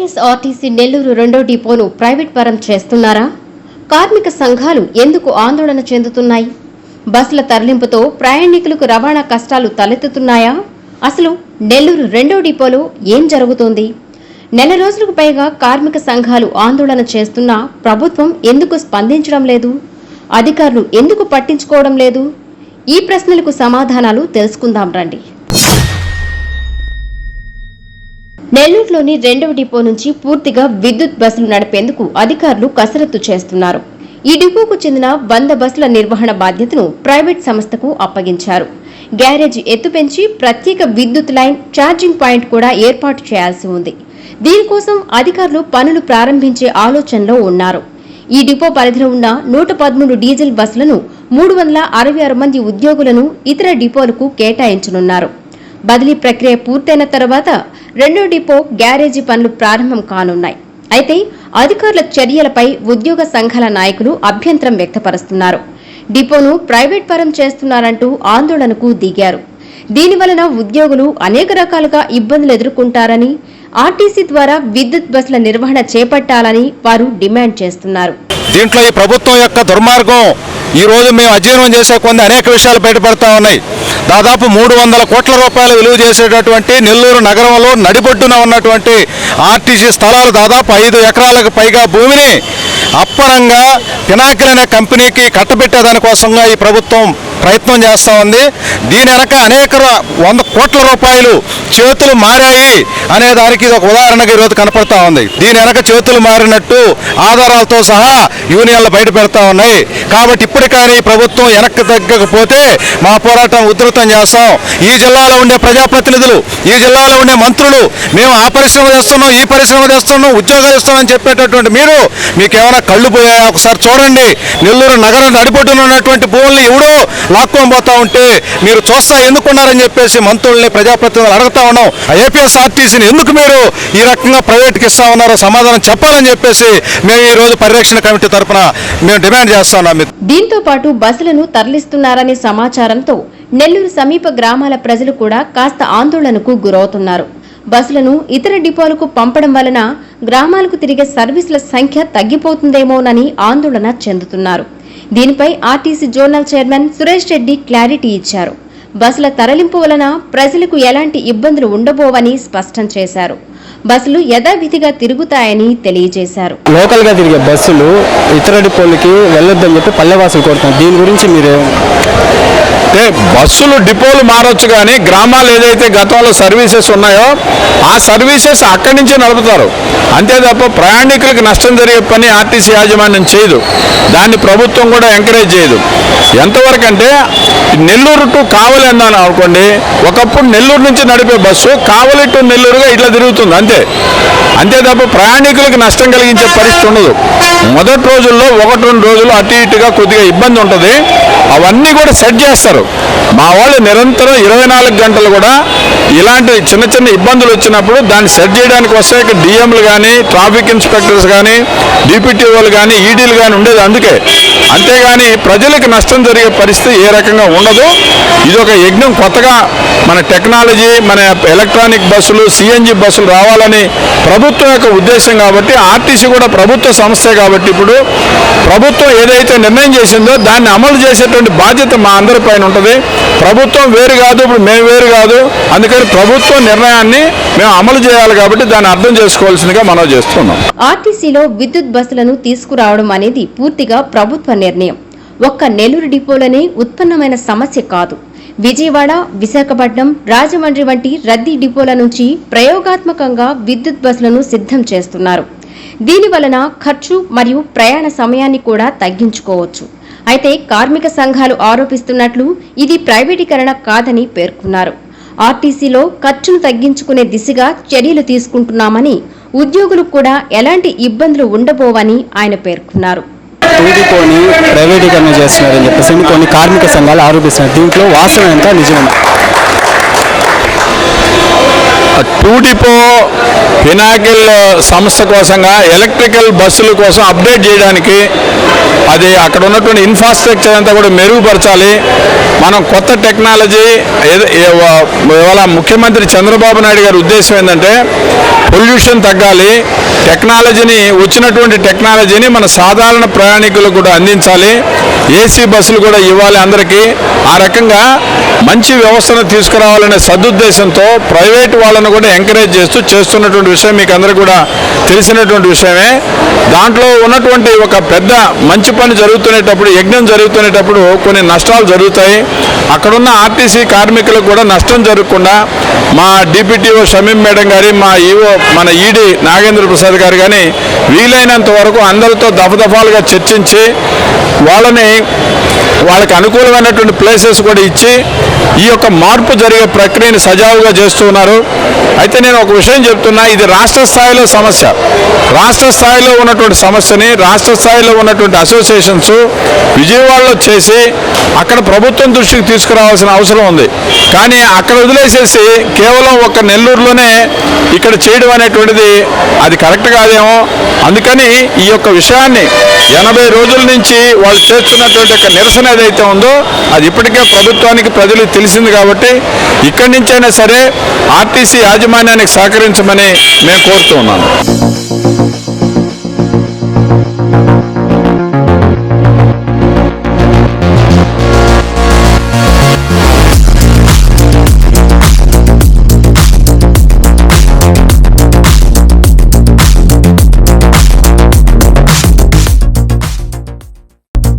APSRTC Nellore రెండో డిపోను private పరం చేస్తున్నారా? కార్మిక సంఘాలు ఎందుకు ఆందోళన చెందుతున్నాయి? బస్సుల తరలింపుతో ప్రయాణికులకు రవాణా కష్టాలు తలెత్తుతున్నాయా? అసలు నెల్లూరు రెండో డిపోలో ఏం జరుగుతోంది? నెల రోజులకు పైగా కార్మిక సంఘాలు ఆందోళన చేస్తున్నా ప్రభుత్వం ఎందుకు స్పందించడం లేదు? అధికారులు ఎందుకు పట్టించుకోవడం లేదు? ఈ ప్రశ్నలకు సమాధానాలు తెలుసుకుందాం రండి. నెల్లూరులోని రెండవ డిపో నుంచి పూర్తిగా విద్యుత్ బస్సులు నడిపేందుకు అధికారులు కసరత్తు చేస్తున్నారు. ఈ డిపోకు చెందిన 100 బస్సుల నిర్వహణ బాధ్యతను ప్రైవేట్ సంస్థకు అప్పగించారు. గ్యారేజ్ ఎత్తు పెంచి ప్రత్యేక విద్యుత్ లైన్, ఛార్జింగ్ పాయింట్ కూడా ఏర్పాటు చేయాల్సి ఉంది. దీనికోసం అధికారులు పనులు ప్రారంభించే ఆలోచనలో ఉన్నారు. ఈ డిపో పరిధిలో ఉన్న 113 డీజిల్ బస్సులను 366 మంది ఉద్యోగులను ఇతర డిపోలకు కేటాయించనున్నారు. బదిలీ ప్రక్రియ పూర్తయిన తర్వాత రెండో డిపో గ్యారేజీ పనులు ప్రారంభం కానున్నాయి. అయితే అధికారుల చర్యలపై ఉద్యోగ సంఘాల నాయకులు అభ్యంతరం వ్యక్తపరుస్తున్నారు. డిపోను ప్రైవేట్ పరం చేస్తున్నారంటూ ఆందోళనకు దిగారు. దీనివలన ఉద్యోగులు అనేక రకాలుగా ఇబ్బందులు ఎదుర్కొంటారని, ఆర్టీసీ ద్వారా విద్యుత్ బస్సుల నిర్వహణ చేపట్టాలని వారు డిమాండ్ చేస్తున్నారు. దీంట్లో ఈ ప్రభుత్వం యొక్క దుర్మార్గం ఈ రోజు మేము అధ్యయనం చేసే కొన్ని అనేక విషయాలు బయటపడతా ఉన్నాయి. దాదాపు 300 కోట్ల రూపాయలు విలువ చేసేటటువంటి నెల్లూరు నగరంలో నడిబొడ్డున ఉన్నటువంటి ఆర్టీసీ స్థలాలు దాదాపు 5 ఎకరాలకు పైగా భూమిని అప్పనంగా పినాకిల్ అనే కంపెనీకి కట్టబెట్టేదానికోసంగా ఈ ప్రభుత్వం ప్రయత్నం చేస్తూ ఉంది. దీని వెనక అనేక 100 కోట్ల రూపాయలు చేతులు మారాయి అనే దానికి ఇది ఒక ఉదాహరణగా ఈరోజు కనపడతా ఉంది. దీని వెనక చేతులు మారినట్టు ఆధారాలతో సహా యూనియన్లు బయట పెడతా ఉన్నాయి. కాబట్టి ఇప్పటికైనా ఈ ప్రభుత్వం వెనక్కి తగ్గకపోతే మా పోరాటం ఉధృతం చేస్తాం. ఈ జిల్లాలో ఉండే ప్రజాప్రతినిధులు, ఈ జిల్లాలో ఉండే మంత్రులు మేము ఆ పరిశ్రమ చేస్తున్నాం, ఈ పరిశ్రమ చేస్తున్నాం, ఉద్యోగాలు ఇస్తామని చెప్పేటటువంటి మీకేమైనా కళ్ళు పోయాయా? ఒకసారి చూడండి. నెల్లూరు నగరం నడిపొట్టున ఉన్నటువంటి భూముల్ని ఎవడో లాక్కొని పోతా ఉంటే మీరు చూస్తా ఎందుకున్నారని చెప్పేసి మంత్రుల్ని, ప్రజాప్రతినిధులు అడుగుతా ఉన్నాం. ఏపీఎస్ఆర్టీసీని ఎందుకు మీరు ఈ రకంగా ప్రైవేట్కి ఇస్తా ఉన్నారో సమాధానం చెప్పాలని చెప్పేసి మేము ఈ రోజు పరిరక్షణ కమిటీ తరఫున మేము డిమాండ్ చేస్తా ఉన్నాం. దీంతో పాటు బస్సులను తరలిస్తున్నారనే సమాచారంతో నెల్లూరు సమీప గ్రామాల ప్రజలు కూడా కాస్త ఆందోళనకు గురవుతున్నారు. బస్సులను ఇతర డిపోలకు పంపడం వలన గ్రామాలకు తిరిగే సర్వీసుల సంఖ్య తగ్గిపోతుందేమోనని ఆందోళన చెందుతున్నారు. దీనిపై RTC zonal chairman Suresh Reddy clarity ఇచ్చారు. బస్సుల తరలింపు వలన ప్రజలకు ఎలాంటి ఇబ్బందులు ఉండబోవని స్పష్టం చేశారు. బస్సులు యథావిధిగా తిరుగుతాయని తెలియజేశారు. లోకల్ గా తిరిగే బస్సులు ఇతర డిపోలకి వెళ్ళొద్దని చెప్పి పల్లెవాసులు కోరుతున్నారు. దీని గురించి మీరు బస్సులు డిపోలు మారొచ్చు, కానీ గ్రామాలు ఏదైతే గతంలో సర్వీసెస్ ఉన్నాయో ఆ సర్వీసెస్ అక్కడి నుంచే నడుపుతారు. అంతే తప్ప ప్రయాణికులకు నష్టం జరిగే పని ఆర్టీసీ యాజమాన్యం చేయదు. దాన్ని ప్రభుత్వం కూడా ఎంకరేజ్ చేయదు. ఎంతవరకు అంటే నెల్లూరు టు కావలి అన్నాను అనుకోండి, ఒకప్పుడు నెల్లూరు నుంచి నడిపే బస్సు కావలి టు నెల్లూరుగా ఇట్లా తిరుగుతుంది అంతే తప్ప ప్రయాణికులకు నష్టం కలిగించే పరిస్థితి ఉండదు. మొదటి రోజుల్లో 1-2 రోజులు అటు ఇటుగా కొద్దిగా ఇబ్బంది ఉంటుంది. అవన్నీ కూడా సెట్ చేస్తారు. మా వాళ్ళు నిరంతరం 24 గంటలు కూడా ఇలాంటి చిన్న చిన్న ఇబ్బందులు వచ్చినప్పుడు దాన్ని సెట్ చేయడానికి వస్తే ఇక్కడ డిఎంలు కానీ, ట్రాఫిక్ ఇన్స్పెక్టర్స్ కానీ, డిపిటిఓలు కానీ, ఈడీలు కానీ ఉండేది అందుకే. అంతేగాని ప్రజలకు నష్టం జరిగే పరిస్థితి ఏ రకంగా ఉండదు. ఇది ఒక యజ్ఞం. కొత్తగా మన టెక్నాలజీ, మన ఎలక్ట్రానిక్ బస్సులు, సిఎన్జి బస్సులు రావాలని ప్రభుత్వం యొక్క ఉద్దేశం. కాబట్టి ఆర్టీసీ కూడా ప్రభుత్వ సంస్థే. కాబట్టి ఇప్పుడు ప్రభుత్వం ఏదైతే నిర్ణయం చేసిందో దాన్ని అమలు చేసేటువంటి బాధ్యత మా అందరి పైన ఉంటుంది. ప్రభుత్వం వేరు కాదు, ఇప్పుడు మేము వేరు కాదు. అందుకని ప్రభుత్వ నిర్ణయాన్ని మేము అమలు చేయాలి. కాబట్టి దాన్ని అర్థం చేసుకోవాల్సిందిగా మనం చేస్తున్నాం. ఆర్టీసీలో విద్యుత్ బస్సులను తీసుకురావడం అనేది పూర్తిగా ప్రభుత్వ నిర్ణయం. ఒక్క నెల్లూరు డిపోలోనే ఉత్పన్నమైన సమస్య కాదు. విజయవాడ, విశాఖపట్నం, రాజమండ్రి వంటి రద్దీ డిపోల నుంచి ప్రయోగాత్మకంగా విద్యుత్ బస్సులను సిద్ధం చేస్తున్నారు. దీనివలన ఖర్చు మరియు ప్రయాణ సమయాన్ని కూడా తగ్గించుకోవచ్చు. అయితే కార్మిక సంఘాలు ఆరోపిస్తున్నట్లు ఇది ప్రైవేటీకరణ కాదని పేర్కొన్నారు. ఆర్టీసీలో ఖర్చును తగ్గించుకునే దిశగా చర్యలు తీసుకుంటున్నామని, ఉద్యోగులకు కూడా ఎలాంటి ఇబ్బందులు ఉండబోవని ఆయన పేర్కొన్నారు. డిపోని ప్రైవేటీకరణ చేస్తున్నారని చెప్పేసి కొన్ని కార్మిక సంఘాలు ఆరోపిస్తున్నారు. దీంట్లో వాస్తవం ఎంత, నిజం? టూ డిపో పినాకిల్ సంస్థ కోసంగా ఎలక్ట్రికల్ బస్సుల కోసం అప్డేట్ చేయడానికి అది అక్కడ ఉన్నటువంటి ఇన్ఫ్రాస్ట్రక్చర్ అంతా కూడా మెరుగుపరచాలి. మనం కొత్త టెక్నాలజీ ఇవాళ ముఖ్యమంత్రి చంద్రబాబు నాయుడు గారి ఉద్దేశం ఏంటంటే పొల్యూషన్ తగ్గాలి, టెక్నాలజీని వచ్చినటువంటి టెక్నాలజీని మన సాధారణ ప్రయాణికులకు కూడా అందించాలి, ఏసీ బస్సులు కూడా ఇవ్వాలి అందరికీ. ఆ రకంగా మంచి వ్యవస్థను తీసుకురావాలనే సదుద్దేశంతో ప్రైవేట్ వాళ్ళను కూడా ఎంకరేజ్ చేస్తున్నటువంటి విషయం మీకు అందరికీ కూడా తెలిసినటువంటి విషయమే. దాంట్లో ఉన్నటువంటి ఒక పెద్ద మంచి పని జరుగుతునేటప్పుడు, యజ్ఞం జరుగుతునేటప్పుడు కొన్ని నష్టాలు జరుగుతాయి. అక్కడున్న ఆర్టీసీ కార్మికులకు కూడా నష్టం జరగకుండా మా డిప్యూటీఓ షమీం మేడం గారి, మా ఈఓ మన ఈడీ నాగేంద్ర ప్రసాద్ గారు కానీ వీలైనంత వరకు అందరితో దఫదఫాలుగా చర్చించి వాళ్ళకి అనుకూలమైనటువంటి ప్లేసెస్ కూడా ఇచ్చి ఈ యొక్క మార్పు జరిగే ప్రక్రియను సజావుగా చేస్తూ ఉన్నారు. అయితే నేను ఒక విషయం చెప్తున్నా, ఇది రాష్ట్ర స్థాయిలో సమస్య. రాష్ట్ర స్థాయిలో ఉన్నటువంటి సమస్యని రాష్ట్ర స్థాయిలో ఉన్నటువంటి అసోసియేషన్స్ విజయవాడలో చేసి అక్కడ ప్రభుత్వం దృష్టికి తీసుకురావాల్సిన అవసరం ఉంది. కానీ అక్కడ వదిలేసేసి కేవలం ఒక నెల్లూరులోనే ఇక్కడ చేయడం అనేటువంటిది అది కరెక్ట్ కాదేమో. అందుకని ఈ యొక్క విషయాన్ని 80 రోజుల నుంచి వాళ్ళు చేస్తున్నటువంటి యొక్క నిరసన ఏదైతే ఉందో అది ఇప్పటికే ప్రభుత్వానికి ప్రజలకు తెలిసింది కాబట్టి ఇక్కడి నుంచైనా సరే ఆర్టీసీ యాజమాన్యానికి సహకరించమని మేము కోరుతూ ఉన్నాను.